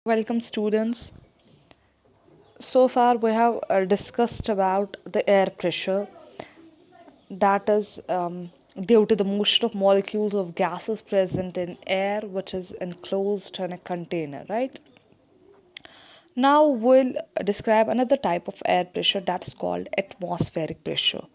Welcome, students. So far, we have discussed about the air pressure, that is due to the motion of molecules of gases present in air, which is enclosed in a container, right? Now, we'll describe another type of air pressure that is called atmospheric pressure,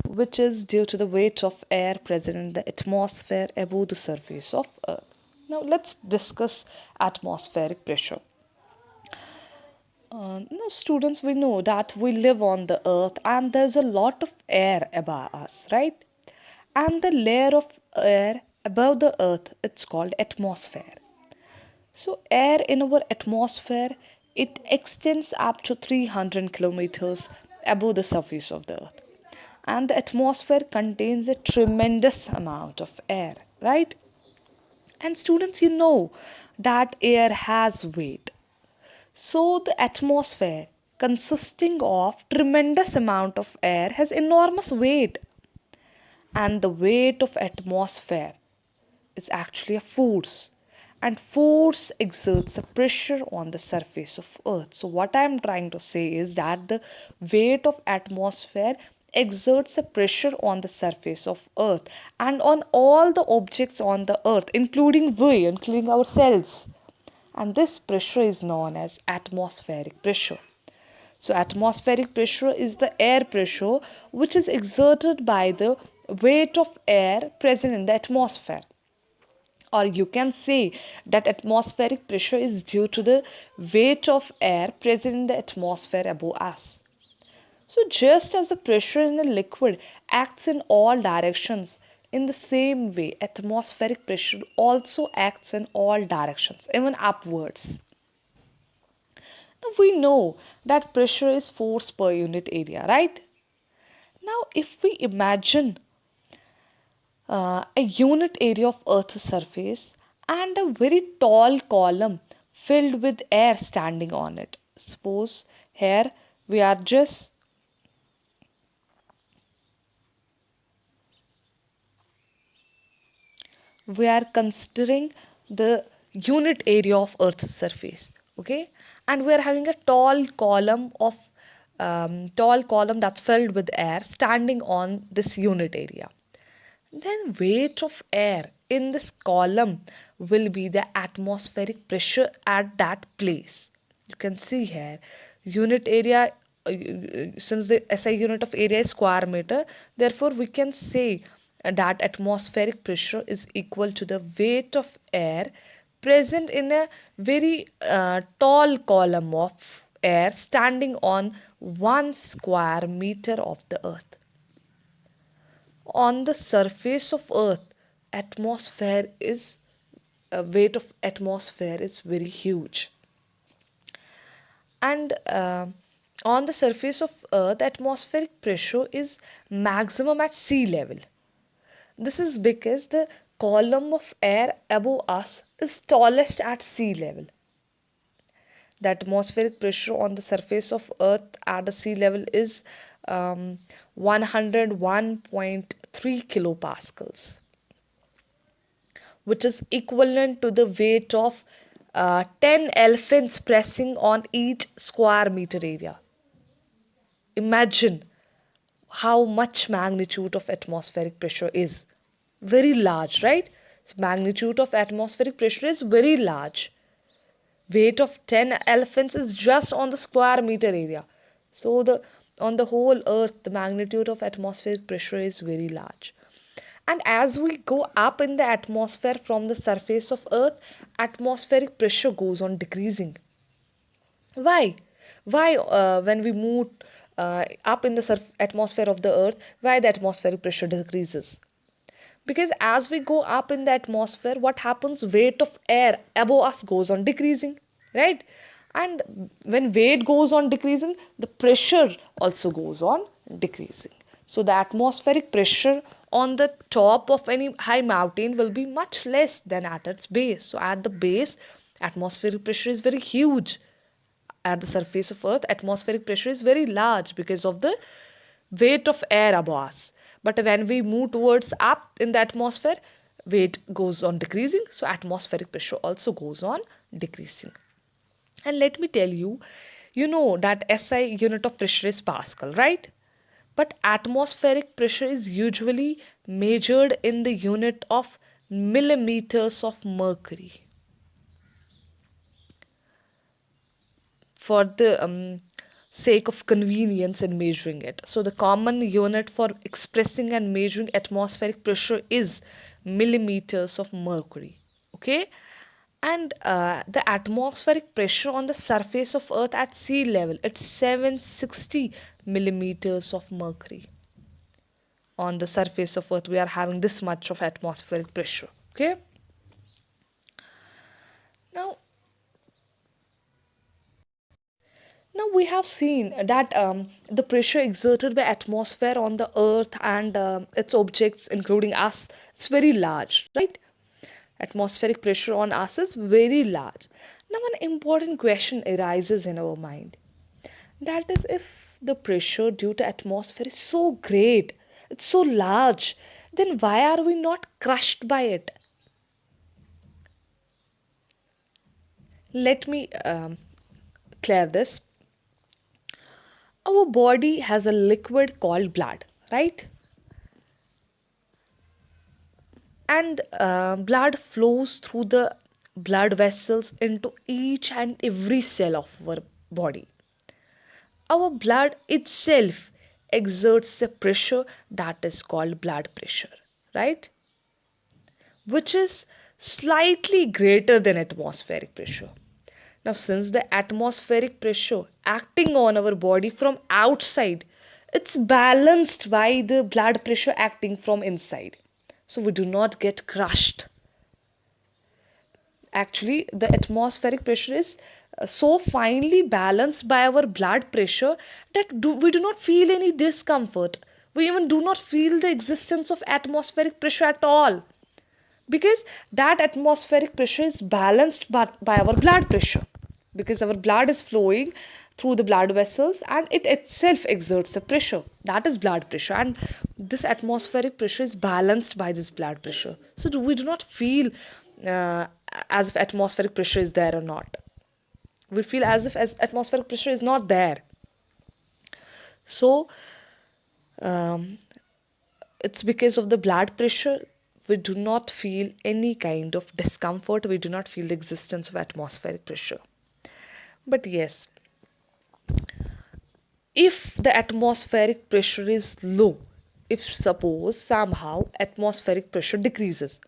which is due to the weight of air present in the atmosphere above the surface of Earth. Now, let's discuss atmospheric pressure. No, students, we know that we live on the earth and there's a lot of air above us, right? And the layer of air above the earth, it's called atmosphere. So, air in our atmosphere, it extends up to 300 kilometers above the surface of the earth. And the atmosphere contains a tremendous amount of air, right? And students, you know that air has weight. So the atmosphere, consisting of tremendous amount of air, has enormous weight. And the weight of atmosphere is actually a force. And force exerts a pressure on the surface of Earth. So what I am trying to say is that the weight of atmosphere exerts a pressure on the surface of Earth and on all the objects on the Earth, including ourselves, and this pressure is known as atmospheric pressure. So, atmospheric pressure is the air pressure which is exerted by the weight of air present in the atmosphere. Or you can say that atmospheric pressure is due to the weight of air present in the atmosphere above us. So, just as the pressure in a liquid acts in all directions, in the same way, atmospheric pressure also acts in all directions, even upwards. Now, we know that pressure is force per unit area, right? Now, if we imagine a unit area of Earth's surface and a very tall column filled with air standing on it. Suppose here we are just we are considering the unit area of Earth's surface, okay, and we are having a tall column that's filled with air standing on this unit area. Then weight of air in this column will be the atmospheric pressure at that place. You can see here unit area, since the SI unit of area is square meter, therefore we can say that atmospheric pressure is equal to the weight of air present in a very tall column of air standing on 1 square meter of the earth. On the surface of earth, atmosphere is weight of atmosphere is very huge. And on the surface of earth, atmospheric pressure is maximum at sea level. This is because the column of air above us is tallest at sea level. The atmospheric pressure on the surface of earth at the sea level is 101.3 kilopascals, which is equivalent to the weight of 10 elephants pressing on each square meter area. Imagine how much magnitude of atmospheric pressure is. Very large, right? So magnitude of atmospheric pressure is very large. Weight of 10 elephants is just on the square meter area. So the on the whole earth, the magnitude of atmospheric pressure is very large. And as we go up in the atmosphere from the surface of earth, atmospheric pressure goes on decreasing. Why? Why when we move up in the atmosphere of the earth, why the atmospheric pressure decreases? Because as we go up in the atmosphere, what happens? Weight of air above us goes on decreasing, right? And when weight goes on decreasing, the pressure also goes on decreasing. So the atmospheric pressure on the top of any high mountain will be much less than at its base. So at the base, atmospheric pressure is very huge. At the surface of earth, atmospheric pressure is very large because of the weight of air above us. But when we move towards up in the atmosphere, weight goes on decreasing, so atmospheric pressure also goes on decreasing. And let me tell you, you know that SI unit of pressure is Pascal, right? But atmospheric pressure is usually measured in the unit of millimeters of mercury. For the sake of convenience in measuring it. So, the common unit for expressing and measuring atmospheric pressure is millimeters of mercury. Okay, and the atmospheric pressure on the surface of Earth at sea level, it's 760 millimeters of mercury. On the surface of Earth, we are having this much of atmospheric pressure. Okay, now Now we have seen that the pressure exerted by atmosphere on the earth and its objects, including us, it's very large, right? Atmospheric pressure on us is very large. Now an important question arises in our mind. That is, if the pressure due to atmosphere is so great, it's so large, then why are we not crushed by it? Let me clear this. Our body has a liquid called blood, right? And blood flows through the blood vessels into each and every cell of our body. Our blood itself exerts a pressure that is called blood pressure, right? Which is slightly greater than atmospheric pressure. Now, since the atmospheric pressure acting on our body from outside, it's balanced by the blood pressure acting from inside. So we do not get crushed. Actually, the atmospheric pressure is so finely balanced by our blood pressure that we do not feel any discomfort. We even do not feel the existence of atmospheric pressure at all, because that atmospheric pressure is balanced by our blood pressure, because our blood is flowing through the blood vessels and it itself exerts the pressure, that is blood pressure, and this atmospheric pressure is balanced by this blood pressure. So we do not feel uh, as if atmospheric pressure is there or not. We feel as if atmospheric pressure is not there. So um, it's because of the blood pressure we do not feel any kind of discomfort, we do not feel the existence of atmospheric pressure. But yes, if the atmospheric pressure is low, if suppose somehow atmospheric pressure decreases,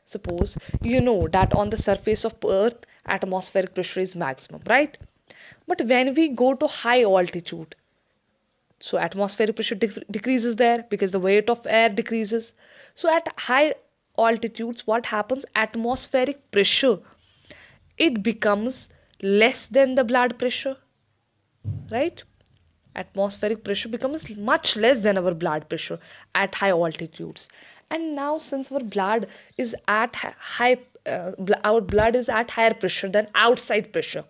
suppose you know that on the surface of earth atmospheric pressure is maximum, right? But when we go to high altitude, so atmospheric pressure decreases there because the weight of air decreases. So at high altitudes what happens, atmospheric pressure, it becomes less than the blood pressure, right? Atmospheric pressure becomes much less than our blood pressure at high altitudes. And now since our blood is at high our blood is at higher pressure than outside pressure,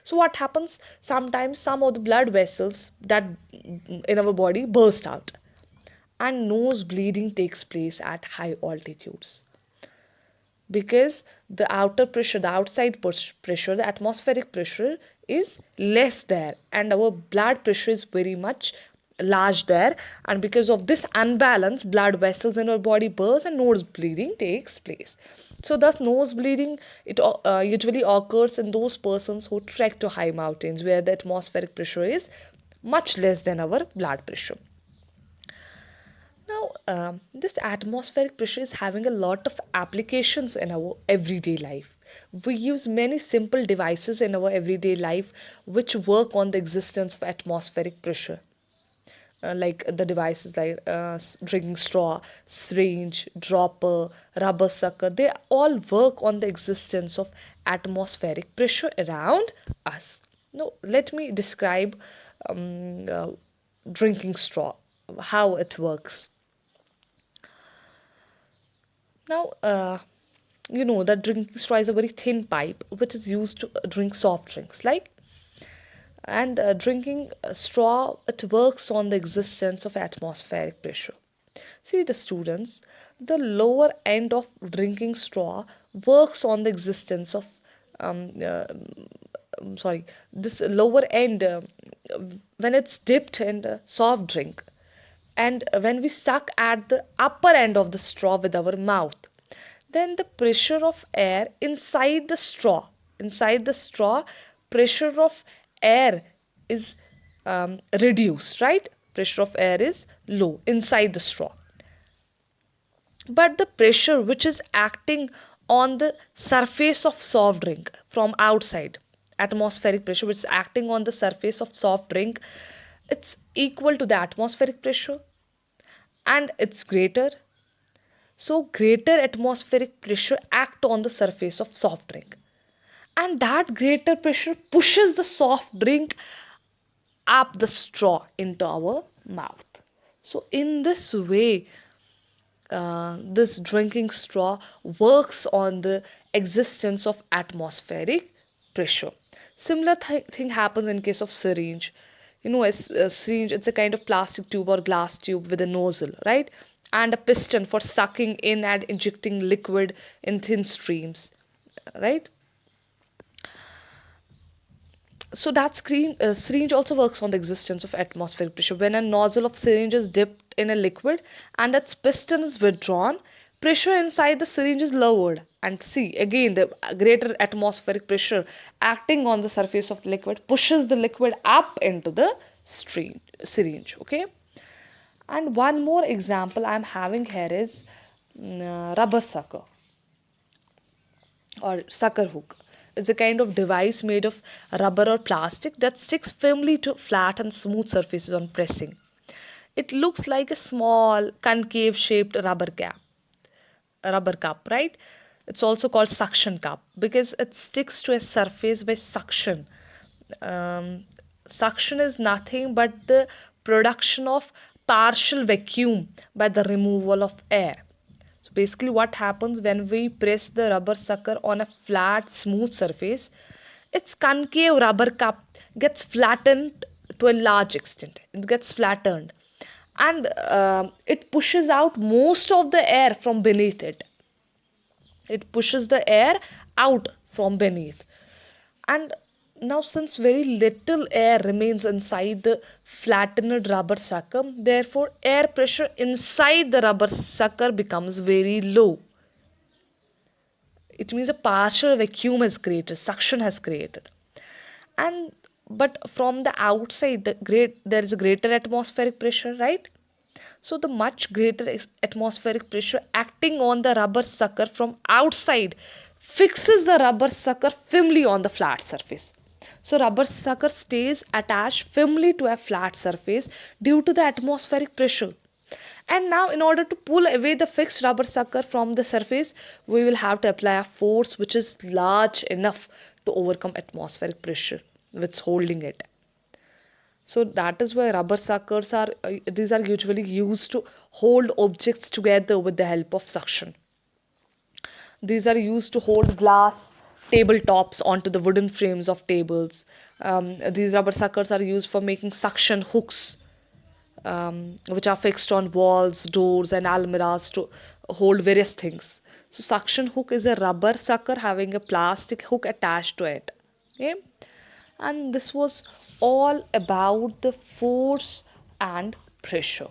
so what happens, sometimes some of the blood vessels that in our body burst out and nose bleeding takes place at high altitudes, because the outer pressure, the outside pressure, the atmospheric pressure is less there and our blood pressure is very much large there, and because of this unbalance blood vessels in our body burst and nose bleeding takes place. So thus nose bleeding, it usually occurs in those persons who trek to high mountains where the atmospheric pressure is much less than our blood pressure. Now, this atmospheric pressure is having a lot of applications in our everyday life. We use many simple devices in our everyday life which work on the existence of atmospheric pressure. Like the devices like drinking straw, syringe, dropper, rubber sucker, they all work on the existence of atmospheric pressure around us. Now, let me describe drinking straw, how it works. Now, you know that drinking straw is a very thin pipe which is used to drink soft drinks, like, and drinking straw, it works on the existence of atmospheric pressure. See, the students, the lower end of drinking straw works on the existence of um, uh, sorry, this lower end when it's dipped in the soft drink, and when we suck at the upper end of the straw with our mouth, then the pressure of air inside the straw pressure of air is reduced, right? Pressure of air is low inside the straw, but the pressure which is acting on the surface of soft drink from outside, atmospheric pressure which is acting on the surface of soft drink, it's equal to the atmospheric pressure and it's greater. So greater atmospheric pressure act on the surface of soft drink, and that greater pressure pushes the soft drink up the straw into our mouth. So in this way, this drinking straw works on the existence of atmospheric pressure. Similar thing happens in case of syringe. A syringe, it's a kind of plastic tube or glass tube with a nozzle, right? And a piston for sucking in and injecting liquid in thin streams, right? So that syringe also works on the existence of atmospheric pressure. When a nozzle of syringe is dipped in a liquid and its piston is withdrawn, pressure inside the syringe is lowered. And see, again, the greater atmospheric pressure acting on the surface of liquid pushes the liquid up into the syringe. Okay. And one more example I'm having here is rubber sucker or sucker hook. It's a kind of device made of rubber or plastic that sticks firmly to flat and smooth surfaces on pressing. It looks like a small concave shaped rubber cup, right? It's also called suction cup because it sticks to a surface by suction. Um, Suction is nothing but the production of partial vacuum by the removal of air. So basically what happens when we press the rubber sucker on a flat smooth surface, its concave rubber cup gets flattened to a large extent. It gets flattened and it pushes out most of the air from beneath it. It pushes the air out from beneath. And now, since very little air remains inside the flattened rubber sucker, therefore, air pressure inside the rubber sucker becomes very low. It means a partial vacuum has created, suction has created. And but from the outside, there is a greater atmospheric pressure, right? So the much greater atmospheric pressure acting on the rubber sucker from outside fixes the rubber sucker firmly on the flat surface. So rubber sucker stays attached firmly to a flat surface due to the atmospheric pressure. And now in order to pull away the fixed rubber sucker from the surface, we will have to apply a force which is large enough to overcome atmospheric pressure which is holding it. So that is why rubber suckers are these are usually used to hold objects together with the help of suction. These are used to hold glass tabletops onto the wooden frames of tables. These rubber suckers are used for making suction hooks, which are fixed on walls, doors, and almirahs to hold various things. So suction hook is a rubber sucker having a plastic hook attached to it. Okay, and this was all about the force and pressure.